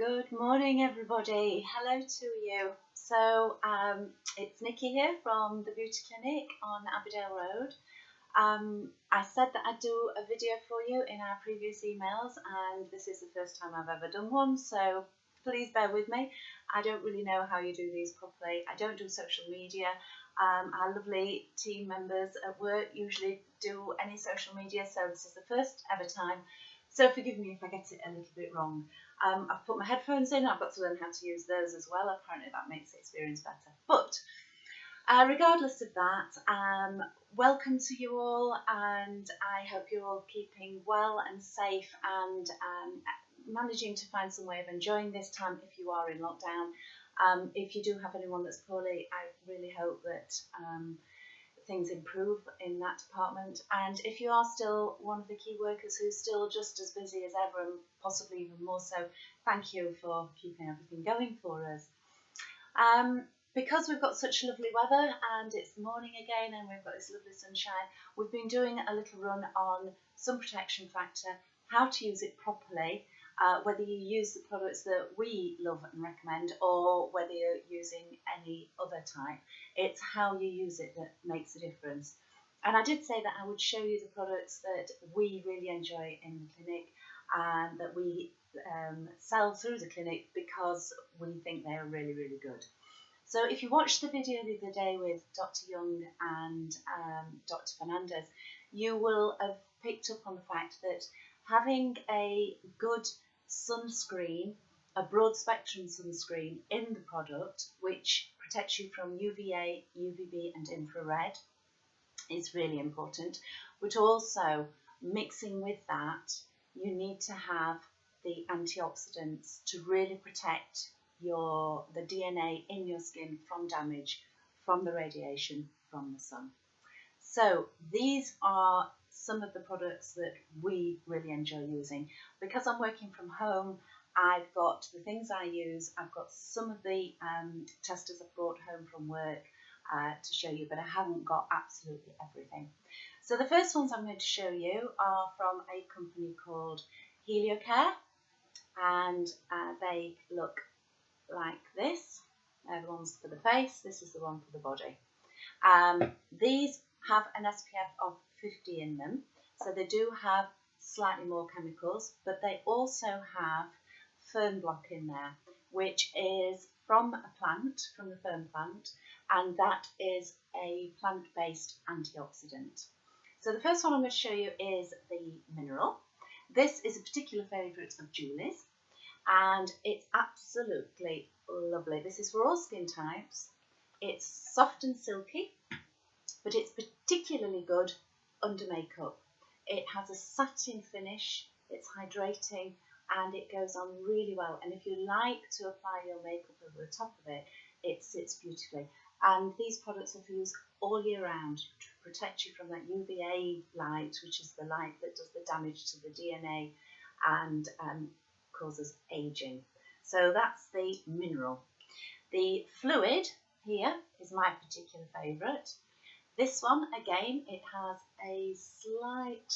Good morning, everybody. Hello to you. It's Nikki here from the Beauty Clinic on Abbeydale Road. I said that I'd do a video for you in our previous emails, and this is the first time I've ever done one, so please bear with me. I don't really know how you do these properly. I don't do social media. Our lovely team members at work usually do any social media, so this is the first ever time. So forgive me if I get it a little bit wrong. I've put my headphones in. I've got to learn how to use those as well. Apparently that makes the experience better. But regardless of that, welcome to you all, and I hope you're all keeping well and safe and managing to find some way of enjoying this time if you are in lockdown. If you do have anyone that's poorly, I really hope that things improve in that department, and if you are still one of the key workers who's still just as busy as ever and possibly even more so, thank you for keeping everything going for us. Because we've got such lovely weather and it's morning again and we've got this lovely sunshine, we've been doing a little run on sun protection factor, how to use it properly, whether you use the products that we love and recommend or whether you're using any other type. It's how you use it that makes a difference. And I did say that I would show you the products that we really enjoy in the clinic and that we sell through the clinic because we think they are really, really good. So if you watched the video the other day with Dr. Young and Dr. Fernandez, you will have picked up on the fact that having a good sunscreen, a broad spectrum sunscreen in the product, which protects you from UVA, UVB and infrared, is really important. But also, mixing with that, you need to have the antioxidants to really protect the DNA in your skin from damage, from the radiation from the sun. So these are some of the products that we really enjoy using. Because I'm working from home, I've got the things I use. I've got some of the testers I've brought home from work to show you, but I haven't got absolutely everything. So the first ones I'm going to show you are from a company called Heliocare, and they look like this. They're the ones for the face. This is the one for the body. These have an SPF of 50 in them, so they do have slightly more chemicals, but they also have fern block in there, which is from a plant, from the fern plant, and that is a plant-based antioxidant. So the first one I'm going to show you is the mineral. This is a particular favourite of Julie's, and it's absolutely lovely. This is for all skin types. It's soft and silky, but it's particularly good under makeup. It has a satin finish, it's hydrating, and it goes on really well. And if you like to apply your makeup over the top of it, it sits beautifully. And these products are for use all year round to protect you from that UVA light, which is the light that does the damage to the DNA and causes aging. So that's the mineral. The fluid here is my particular favourite. This one, again, it has a slight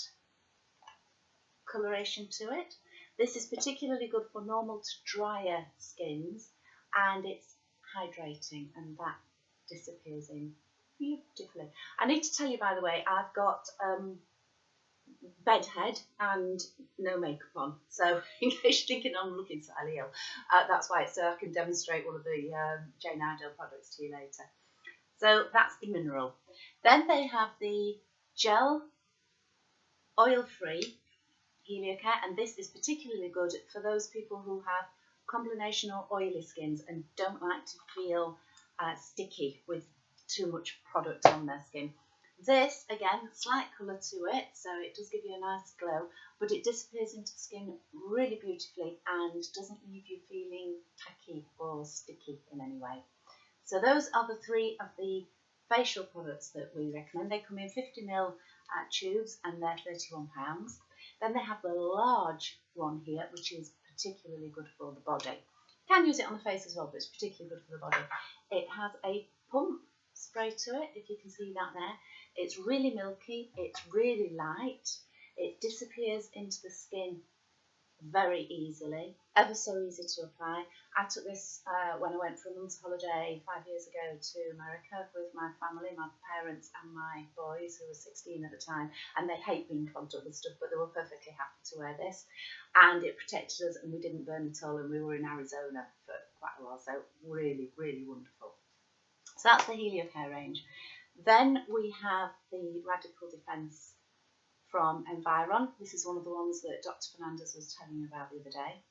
coloration to it. This is particularly good for normal to drier skins, and it's hydrating, and that disappears in beautifully. I need to tell you, by the way, I've got bedhead and no makeup on, so in case you're thinking I'm looking slightly ill, that's why, so I can demonstrate one of the Jane Iredale products to you later. So that's the mineral. Then they have the gel oil-free Heliocare, and this is particularly good for those people who have combination or oily skins and don't like to feel sticky with too much product on their skin. This, again, slight colour to it, so it does give you a nice glow, but it disappears into the skin really beautifully and doesn't leave you feeling tacky or sticky in any way. So those are the three of the facial products that we recommend. They come in 50ml tubes and they're £31. Then they have the large one here, which is particularly good for the body. You can use it on the face as well, but it's particularly good for the body. It has a pump spray to it, if you can see that there. It's really milky, it's really light, it disappears into the skin very easily, ever so easy to apply. I took this when I went for a month's holiday 5 years ago to America with my family, my parents and my boys, who were 16 at the time, and they hate being clogged up with stuff, but they were perfectly happy to wear this, and it protected us and we didn't burn at all, and we were in Arizona for quite a while, so really, really wonderful. So that's the Heliocare range. Then we have the Radical Defense from Environ. This is one of the ones that Dr. Fernandez was telling you about the other day.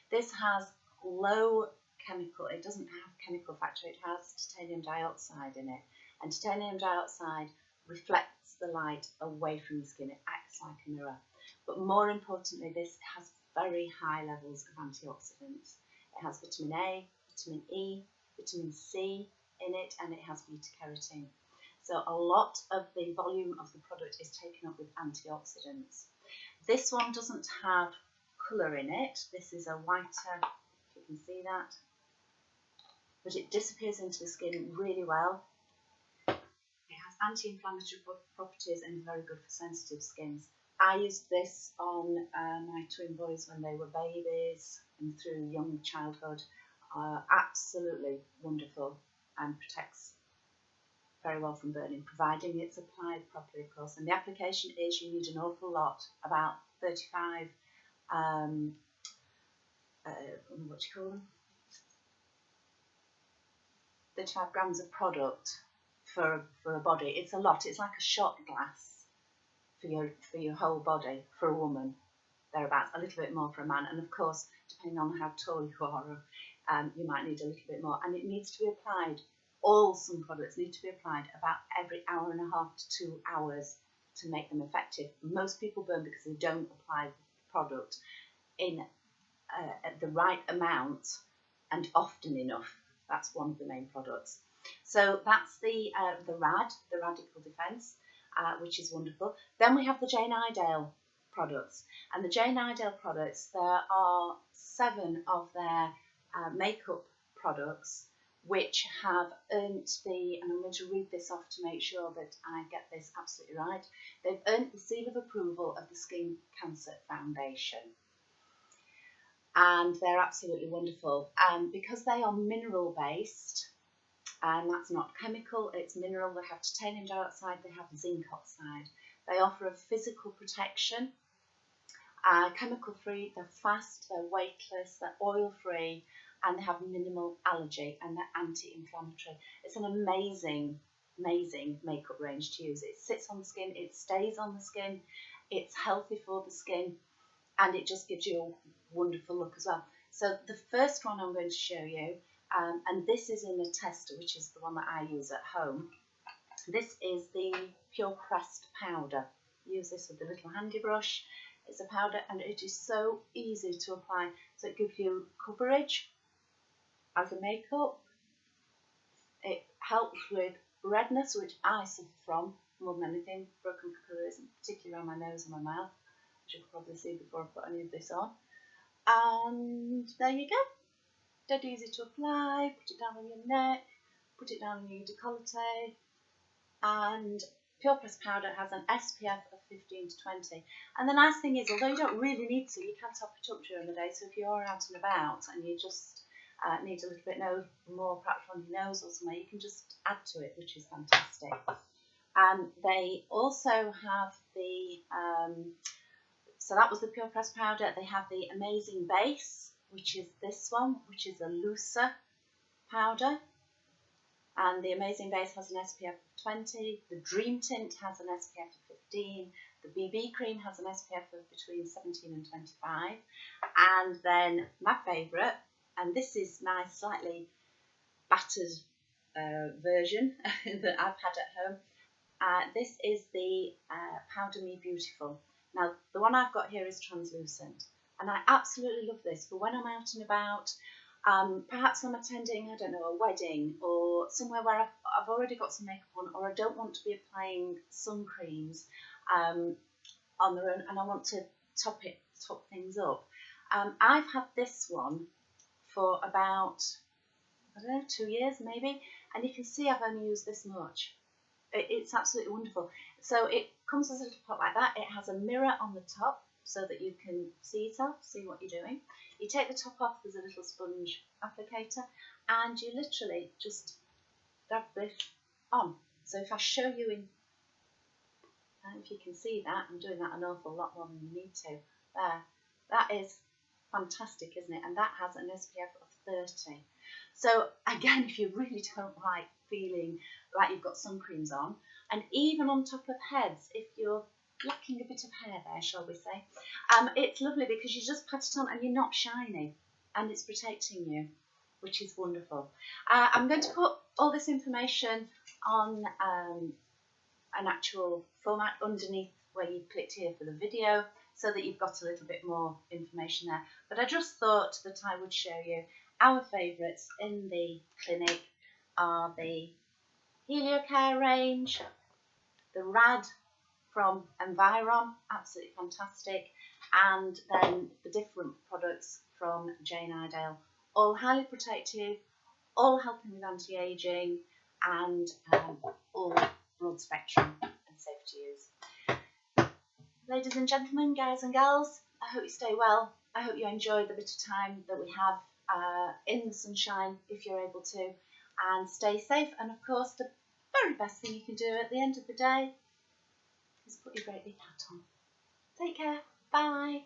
This has low chemical, it doesn't have chemical factor, it has titanium dioxide in it. And titanium dioxide reflects the light away from the skin, it acts like a mirror. But more importantly, this has very high levels of antioxidants. It has vitamin A, vitamin E, vitamin C in it, and it has beta-carotene. So a lot of the volume of the product is taken up with antioxidants. This one doesn't have colour in it. This is a whiter, if you can see that. But it disappears into the skin really well. It has anti-inflammatory properties and is very good for sensitive skins. I used this on my twin boys when they were babies and through young childhood. Absolutely wonderful and protects very well from burning, providing it's applied properly, of course. And the application is, you need an awful lot, about 35, what do you call them? 35 grams of product for a body. It's a lot. It's like a shot glass for your whole body for a woman, thereabouts. A little bit more for a man, and of course, depending on how tall you are, you might need a little bit more. And it needs to be applied. All sun products need to be applied about every hour and a half to 2 hours to make them effective. Most people burn because they don't apply the product in at the right amount and often enough. That's one of the main products. So that's the Radical Defense, which is wonderful. Then we have the Jane Iredale products, and the Jane Iredale products, there are 7 of their makeup products which have earned the, and I'm going to read this off to make sure that I get this absolutely right, they've earned the seal of approval of the Skin Cancer Foundation. And they're absolutely wonderful. Because they are mineral based, and that's not chemical, it's mineral, they have titanium dioxide, they have zinc oxide. They offer a physical protection, chemical free, they're fast, they're weightless, they're oil free, and they have minimal allergy, and they're anti-inflammatory. It's an amazing, amazing makeup range to use. It sits on the skin, it stays on the skin, it's healthy for the skin, and it just gives you a wonderful look as well. So the first one I'm going to show you, and this is in a tester, which is the one that I use at home. This is the Pure Pressed powder. Use this with a little handy brush. It's a powder and it is so easy to apply. So it gives you coverage as a makeup. It helps with redness, which I suffer from more than anything, broken capillaries, particularly around my nose and my mouth, which you can probably see before I put any of this on. And there you go. Dead easy to apply. Put it down on your neck, put it down on your décolleté, and Pure Pressed powder has an SPF of 15 to 20. And the nice thing is, although you don't really need to, you can top it up during the day. So if you're out and about and you just need a little bit more perhaps on your nose or somewhere, you can just add to it, which is fantastic. They also have the, so that was the Pure Pressed powder. They have the Amazing Base, which is this one, which is a looser powder. And the Amazing Base has an SPF of 20. The Dream Tint has an SPF of 15. The BB Cream has an SPF of between 17 and 25. And then my favourite, and this is my slightly battered version that I've had at home. This is the Powder Me Beautiful. Now, the one I've got here is translucent. And I absolutely love this for when I'm out and about. Perhaps I'm attending, I don't know, a wedding or somewhere where I've already got some makeup on, or I don't want to be applying sun creams on their own, and I want to top things up. I've had this one for about, I don't know, 2 years maybe, and you can see I've only used this much. It's absolutely wonderful. So it comes as a little pot like that. It has a mirror on the top, so that you can see yourself, see what you're doing. You take the top off, there's a little sponge applicator, and you literally just dab this on. So if I show you in, if you can see that, I'm doing that an awful lot more than you need to. There, that is fantastic, isn't it? And that has an SPF of 30. So again, if you really don't like feeling like you've got sun creams on, and even on top of heads, if you're lacking a bit of hair there, shall we say, it's lovely because you just pat it on and you're not shiny, and it's protecting you, which is wonderful. I'm going to put all this information on an actual format underneath where you clicked here for the video, so that you've got a little bit more information there. But I just thought that I would show you our favourites in the clinic are the Heliocare range, the Rad from Environ, absolutely fantastic, and then the different products from Jane Iredale, all highly protective, all helping with anti-aging, and all broad spectrum and safe to use. Ladies and gentlemen, guys and gals, I hope you stay well. I hope you enjoy the bit of time that we have in the sunshine, if you're able to, and stay safe. And of course, the very best thing you can do at the end of the day is put your great big hat on. Take care. Bye.